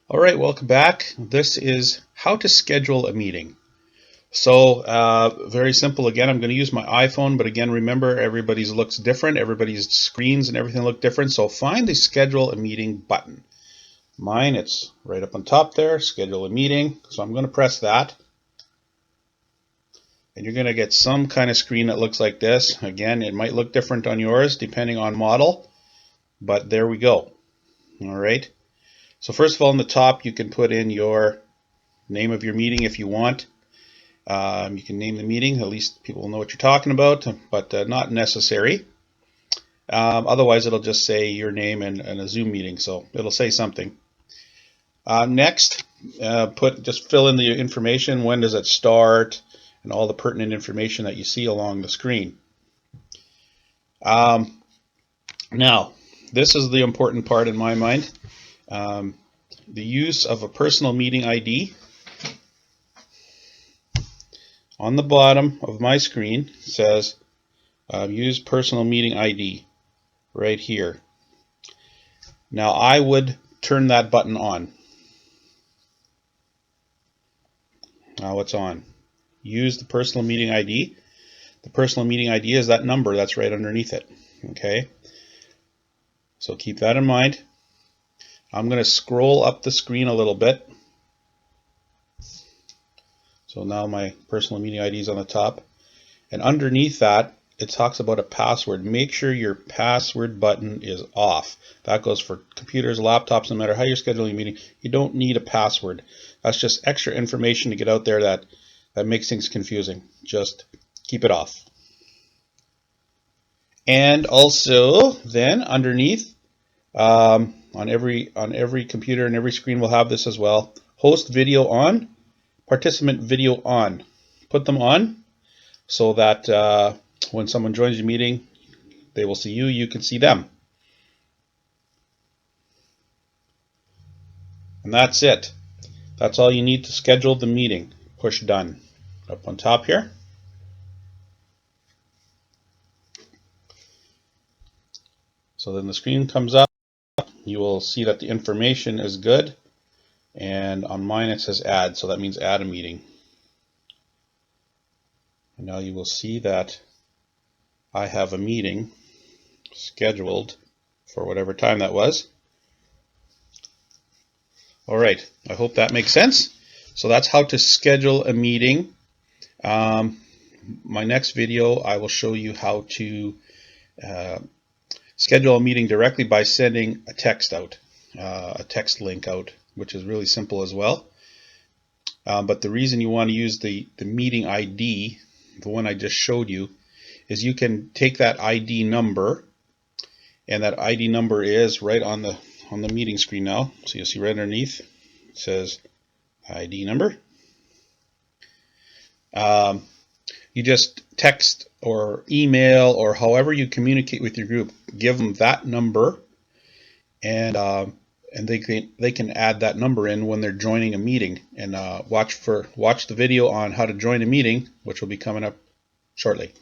All right, welcome back. This is how to schedule a meeting. So very simple. Again, I'm going to use my iPhone, but again, remember everybody's looks different. Everybody's screens and everything look different. So find the schedule a meeting button. Mine, it's right up on top there, schedule a meeting. So I'm going to press that. And you're going to get some kind of screen that looks like this. Again, it might look different on yours depending on model, but there we go. All right. So first of all, on the top, you can put in your name of your meeting if you want. You can name the meeting, at least people will know what you're talking about, but not necessary. Otherwise, it'll just say your name and a Zoom meeting, so it'll say something. Next, just fill in the information. When does it start, and all the pertinent information that you see along the screen. Now, this is the important part in my mind. The use of a personal meeting ID. On the bottom of my screen says use personal meeting ID right here. Now I would turn that button on. Now it's on. Use the personal meeting ID. The personal meeting ID is that number that's right underneath it. Okay, so keep that in mind. I'm going to scroll up the screen a little bit. So now my personal meeting ID is on the top, and underneath that it talks about a password. Make sure your password button is off. That goes for computers, laptops, no matter how you're scheduling a meeting. You don't need a password. That's just extra information to get out there that makes things confusing. Just keep it off. And also then underneath, on every computer and every screen will have this as well. Host video on, participant video on. Put them on so that when someone joins your meeting, they will see you, you can see them. And that's it. That's all you need to schedule the meeting. Push done up on top here. So then the screen comes up. You will see that the information is good. And on mine it says add, so that means add a meeting. And now you will see that I have a meeting scheduled for whatever time that was. All right, I hope that makes sense. So that's how to schedule a meeting. My next video, I will show you how to schedule a meeting directly by sending a text out, a text link out, which is really simple as well. But the reason you want to use the meeting ID, the one I just showed you, is you can take that ID number, and that ID number is right on the meeting screen now. So you'll see right underneath it says ID number. You just text or email or however you communicate with your group, give them that number, and they can add that number in when they're joining a meeting. And watch the video on how to join a meeting, which will be coming up shortly.